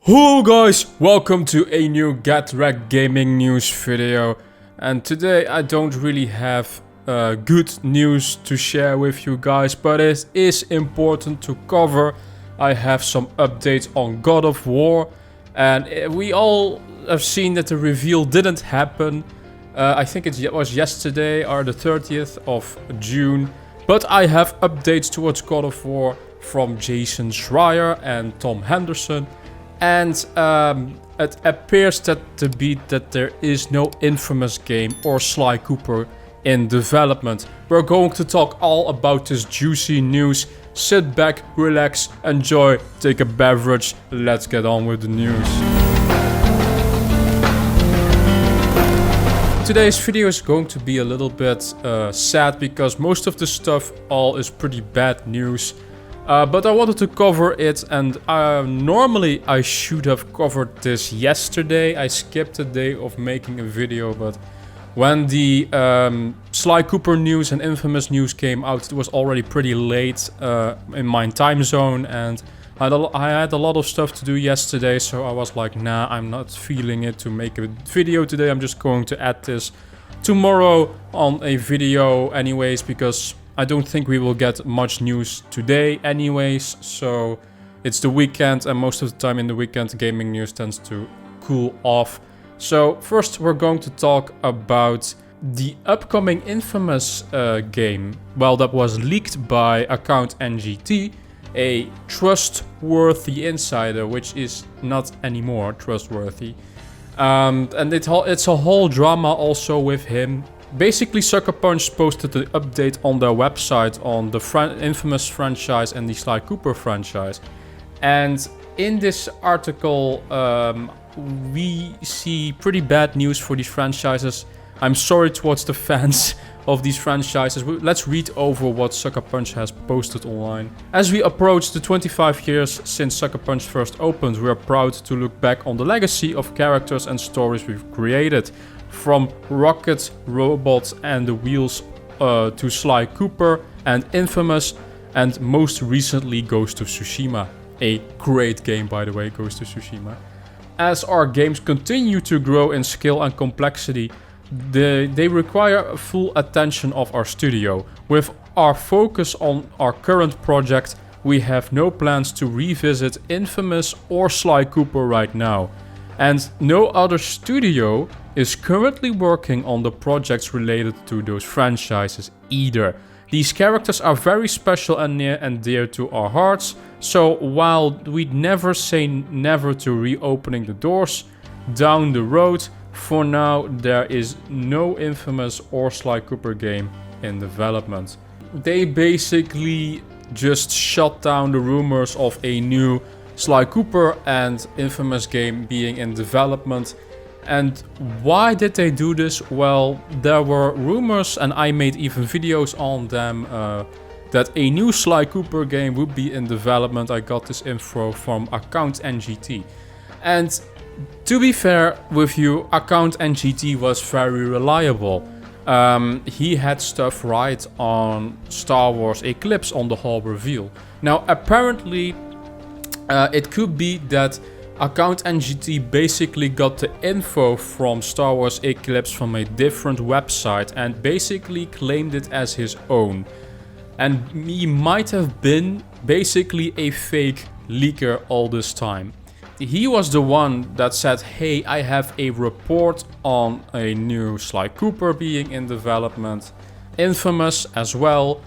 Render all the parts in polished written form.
Hello guys, welcome to a new Get Rekt gaming news video. And today I don't really have good news to share with you guys, but it is important to cover. I have some updates on God of War, and we all have seen that the reveal didn't happen. I think it was yesterday or the 30th of June, but I have updates towards God of War from Jason Schreier and Tom Henderson. And it appears that there is no Infamous game or Sly Cooper in development. We're going to talk all about this juicy news. Sit back, relax, enjoy, take a beverage. Let's get on with the news. Today's video is going to be a little bit sad because most of the stuff all is pretty bad news. But I wanted to cover it, and normally I should have covered this yesterday. I skipped a day of making a video, but when the Sly Cooper news and Infamous news came out, it was already pretty late in my time zone, and I had a lot of stuff to do yesterday, so I was like, nah, I'm not feeling it to make a video today. I'm just going to add this tomorrow on a video anyways, because I don't think we will get much news today anyways, so it's the weekend, and most of the time in the weekend gaming news tends to cool off. So first we're going to talk about the upcoming Infamous game. Well, that was leaked by account NGT, a trustworthy insider, which is not anymore trustworthy. And it's a whole drama also with him. Basically, Sucker Punch posted an update on their website on the Infamous franchise and the Sly Cooper franchise. And in this article, we see pretty bad news for these franchises. I'm sorry towards the fans of these franchises. Let's read over what Sucker Punch has posted online. As we approach the 25 years since Sucker Punch first opened, we are proud to look back on the legacy of characters and stories we've created. From Rocket, Robots and the Wheels to Sly Cooper and Infamous, and most recently Ghost of Tsushima. A great game, by the way, Ghost of Tsushima. As our games continue to grow in scale and complexity, they require full attention of our studio. With our focus on our current project, we have no plans to revisit Infamous or Sly Cooper right now. And no other studio is currently working on the projects related to those franchises either. These characters are very special and near and dear to our hearts, so while we'd never say never to reopening the doors down the road, for now there is no Infamous or Sly Cooper game in development. They basically just shut down the rumors of a new Sly Cooper and Infamous game being in development. And why did they do this? Well, there were rumors, and I made even videos on them, that a new Sly Cooper game would be in development. I got this info from account NGT. And to be fair with you, account NGT was very reliable. He had stuff right on Star Wars Eclipse on the whole reveal. Now, apparently, it could be that account NGT basically got the info from Star Wars Eclipse from a different website and basically claimed it as his own. And he might have been basically a fake leaker all this time. He was the one that said, hey, I have a report on a new Sly Cooper being in development, Infamous as well,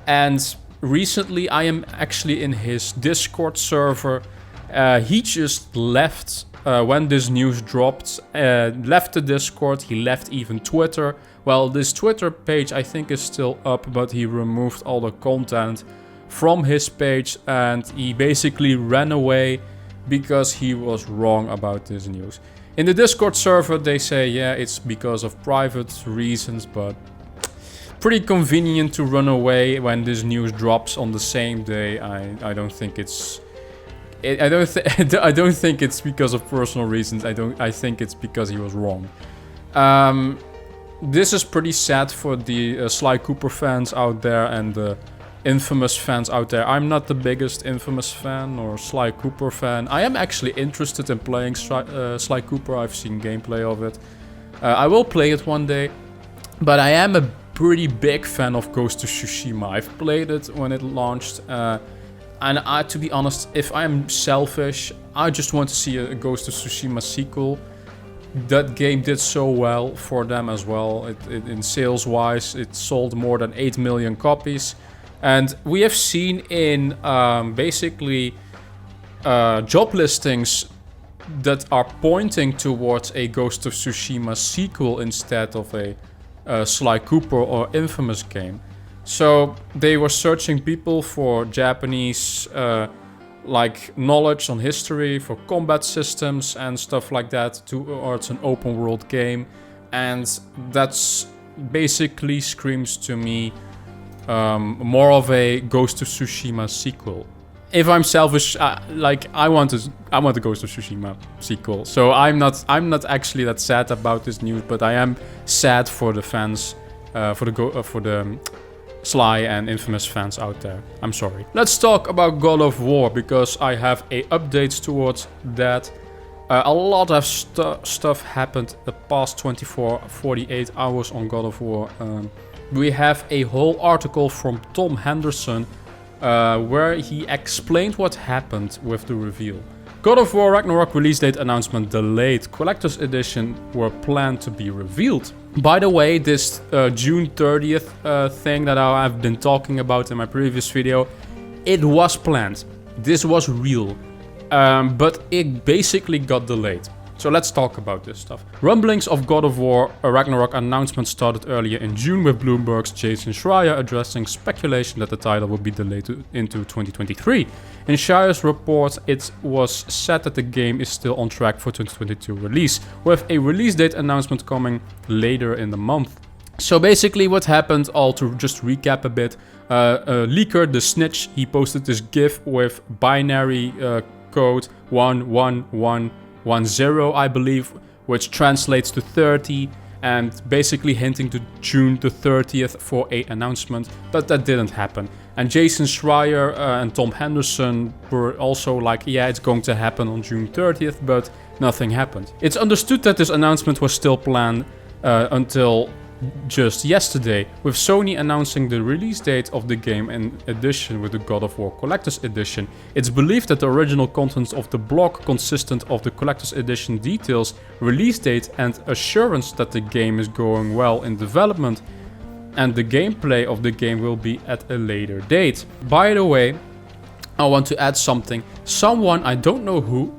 and recently I am actually in his Discord server. He just left when this news dropped, left the Discord, he left even Twitter. Well, this Twitter page I think is still up, but he removed all the content from his page and he basically ran away because he was wrong about this news. In the Discord server they say, yeah, it's because of private reasons, but pretty convenient to run away when this news drops on the same day. I don't think it's I don't think it's because of personal reasons. I think it's because he was wrong. This is pretty sad for the Sly Cooper fans out there and the Infamous fans out there. I'm not the biggest Infamous fan or Sly Cooper fan. I am actually interested in playing Sly Cooper. I've seen gameplay of it. I will play it one day. But I am a pretty big fan of Ghost of Tsushima. I've played it when it launched. And to be honest, if I'm selfish, I just want to see a Ghost of Tsushima sequel. That game did so well for them as well. In sales-wise, it sold more than 8 million copies. And we have seen in basically job listings that are pointing towards a Ghost of Tsushima sequel instead of a Sly Cooper or Infamous game. So they were searching people for Japanese knowledge on history, for combat systems and stuff like that, or it's an open world game. And that's basically screams to me more of a Ghost of Tsushima sequel. If I'm selfish, I want a Ghost of Tsushima sequel. So I'm not actually that sad about this news, but I am sad for the fans, for the Sly and Infamous fans out there. I'm sorry. Let's talk about God of War, because I have updates towards that. A lot of stuff happened the past 48 hours on God of War. We have a whole article from Tom Henderson where he explained what happened with the reveal. God of War Ragnarok release date announcement delayed. Collector's edition were planned to be revealed. By the way, this June 30th thing that I've been talking about in my previous video, it was planned. This was real. But it basically got delayed. So let's talk about this stuff. Rumblings of God of War Ragnarok announcement started earlier in June, with Bloomberg's Jason Schreier addressing speculation that the title would be delayed into 2023. In Schreier's report, it was said that the game is still on track for 2022 release, with a release date announcement coming later in the month. So basically what happened, all to just recap a bit, leaker, the snitch, he posted this GIF with binary code 11110, I believe, which translates to 30, and basically hinting to June the 30th for a announcement, but that didn't happen. And Jason Schreier and Tom Henderson were also like, yeah, it's going to happen on June 30th, but nothing happened. It's understood that this announcement was still planned until just yesterday, with Sony announcing the release date of the game in addition with the God of War Collector's Edition. It's believed that the original contents of the blog consistent of the Collector's Edition details, release date and assurance that the game is going well in development, and the gameplay of the game will be at a later date. By the way, I want to add something. Someone, I don't know who,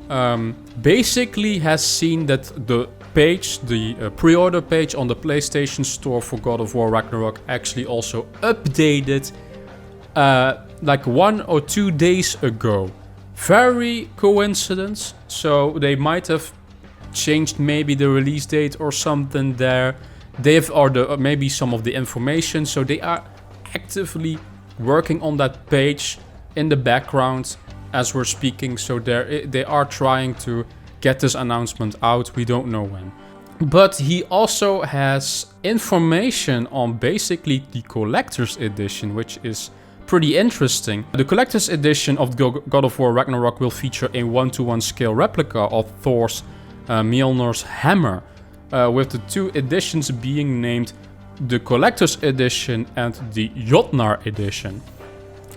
basically has seen that the page, the pre-order page on the PlayStation Store for God of War Ragnarok actually also updated like 1 or 2 days ago. Very coincidence. So they might have changed maybe the release date or something there. They have ordered maybe some of the information. So they are actively working on that page in the background as we're speaking. So they are trying to get this announcement out. We don't know when. But he also has information on basically the Collector's Edition, which is pretty interesting. The Collector's Edition of God of War Ragnarok will feature a 1-to-1 scale replica of Thor's Mjolnir's hammer, with the two editions being named the Collector's Edition and the Jotnar Edition.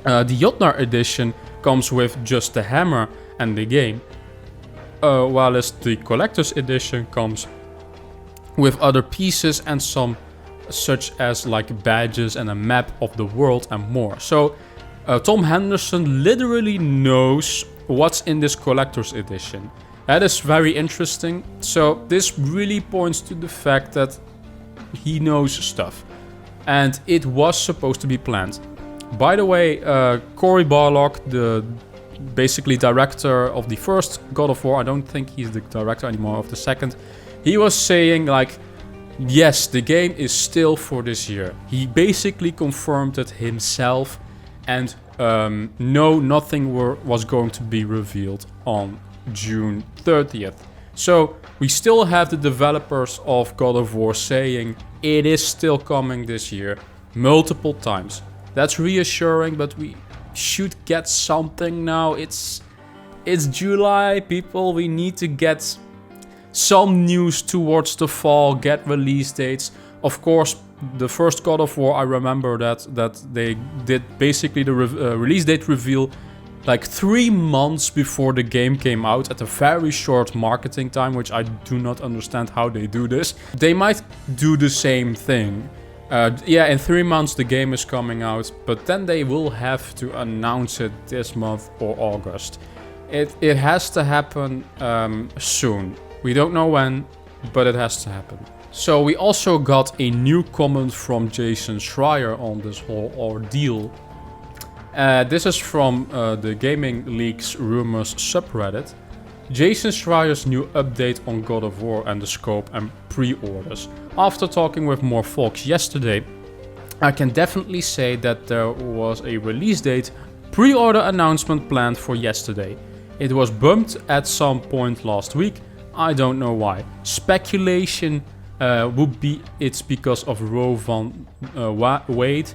The Jotnar Edition comes with just the hammer and the game, while the Collector's Edition comes with other pieces and some such as like badges and a map of the world and more. So Tom Henderson literally knows what's in this Collector's Edition. That is very interesting. So this really points to the fact that he knows stuff, and it was supposed to be planned. By the way, Cory Barlog, the basically director of the first God of War, I don't think he's the director anymore of the second, he was saying like, yes, the game is still for this year. He basically confirmed it himself, and no, nothing was going to be revealed on June 30th. So we still have the developers of God of War saying it is still coming this year multiple times. That's reassuring, but we should get something now. It's July, people. We need to get some news towards the fall, get release dates. Of course, the first God of War, I remember that they did basically the release date reveal like 3 months before the game came out at a very short marketing time, which I do not understand how they do this. They might do the same thing. Yeah, in 3 months the game is coming out, but then they will have to announce it this month or August. It has to happen soon. We don't know when, but it has to happen. So we also got a new comment from Jason Schreier on this whole ordeal. This is from the Gaming Leaks Rumors subreddit. Jason Schreier's new update on God of War and the scope and pre-orders. After talking with more folks yesterday, I can definitely say that there was a release date pre-order announcement planned for yesterday. It was bumped at some point last week. I don't know why. Speculation would be it's because of Roe van Wade.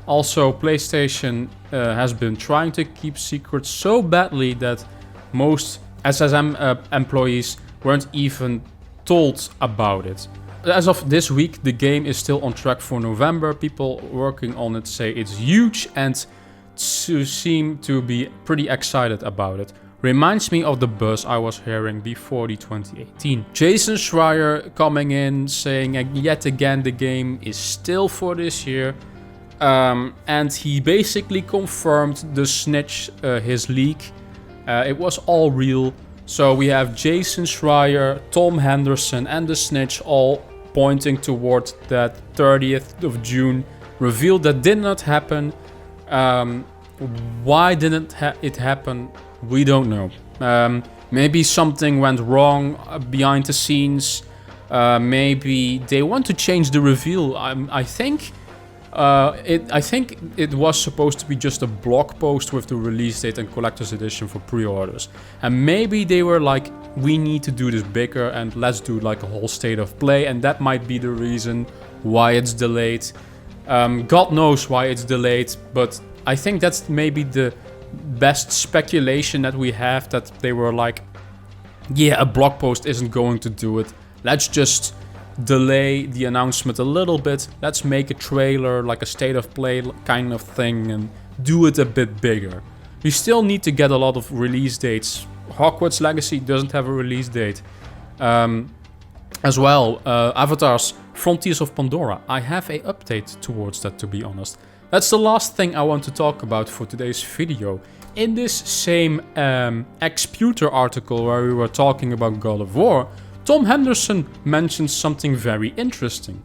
Also, PlayStation has been trying to keep secrets so badly that most SSM employees weren't even told about it. As of this week, the game is still on track for November. People working on it say it's huge and seem to be pretty excited about it. Reminds me of the buzz I was hearing before the 2018. Jason Schreier coming in saying yet again the game is still for this year. And he basically confirmed the snitch, his leak. It was all real. So we have Jason Schreier, Tom Henderson and the snitch all pointing towards that 30th of June reveal that did not happen. Why didn't it happen? We don't know. Maybe something went wrong behind the scenes. Maybe they want to change the reveal. I think it was supposed to be just a blog post with the release date and collector's edition for pre-orders. And maybe they were like, we need to do this bigger and let's do like a whole state of play. And that might be the reason why it's delayed. God knows why it's delayed, but I think that's maybe the best speculation that we have, that they were like, yeah, a blog post isn't going to do it. Let's just delay the announcement a little bit. Let's make a trailer, like a state of play kind of thing, and do it a bit bigger. We still need to get a lot of release dates. Hogwarts Legacy doesn't have a release date. As well, Avatar's Frontiers of Pandora. I have a update towards that, to be honest. That's the last thing I want to talk about for today's video. In this same Xputer article where we were talking about God of War, Tom Henderson mentions something very interesting.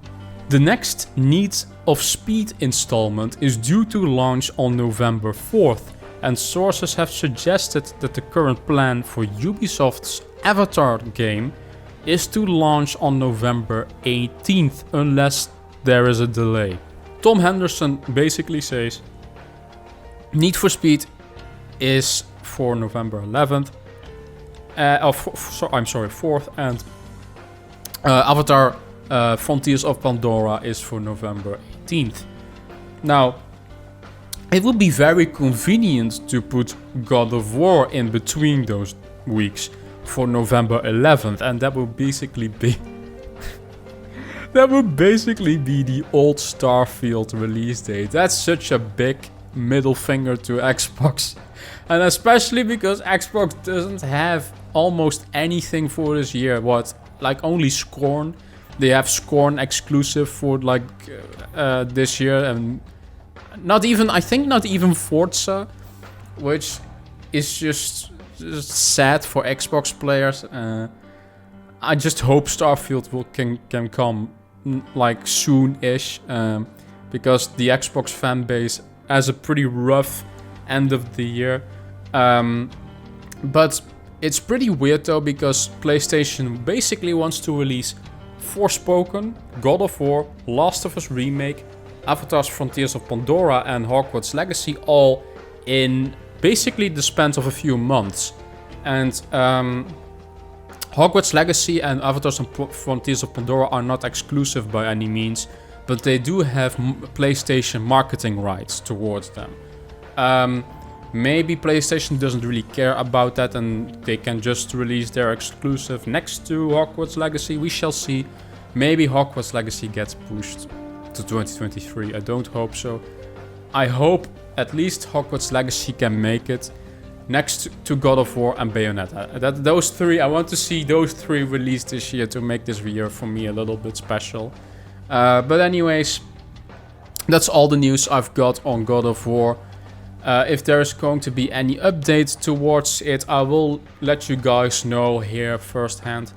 The next Need of Speed installment is due to launch on November 4th, and sources have suggested that the current plan for Ubisoft's Avatar game is to launch on November 18th, unless there is a delay. Tom Henderson basically says Need for Speed is for November 11th. 4th, and Avatar Frontiers of Pandora is for November 18th. Now, it would be very convenient to put God of War in between those weeks for November 11th, and that would basically be the old Starfield release date. That's such a big middle finger to Xbox. And especially because Xbox doesn't have almost anything for this year. Like only Scorn. They have Scorn exclusive for like this year, and not even Forza, which is just sad for Xbox players. I just hope Starfield can come like soon-ish, because the Xbox fan base has a pretty rough end of the year. But it's pretty weird though, because PlayStation basically wants to release Forspoken, God of War, Last of Us Remake, Avatar's Frontiers of Pandora and Hogwarts Legacy all in basically the span of a few months. And Hogwarts Legacy and Avatar's Frontiers of Pandora are not exclusive by any means, but they do have PlayStation marketing rights towards them. Maybe PlayStation doesn't really care about that and they can just release their exclusive next to Hogwarts Legacy. We shall see. Maybe Hogwarts Legacy gets pushed to 2023. I don't hope so. I hope at least Hogwarts Legacy can make it next to God of War and Bayonetta. Those three, I want to see those three released this year to make this year for me a little bit special. But anyways, that's all the news I've got on God of War. If there's going to be any updates towards it, I will let you guys know here firsthand.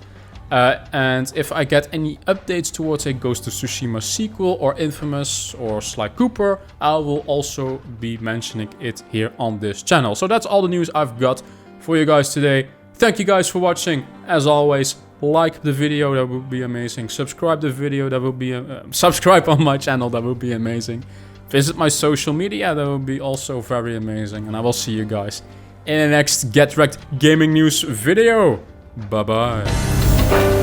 And if I get any updates towards it, Ghost of Tsushima sequel or Infamous or Sly Cooper, I will also be mentioning it here on this channel. So that's all the news I've got for you guys today. Thank you guys for watching. As always, like the video, that would be amazing. Subscribe the video, that would be subscribe on my channel, that would be amazing. Visit my social media, that would be also very amazing. And I will see you guys in the next Get Rekt gaming news video. Bye bye.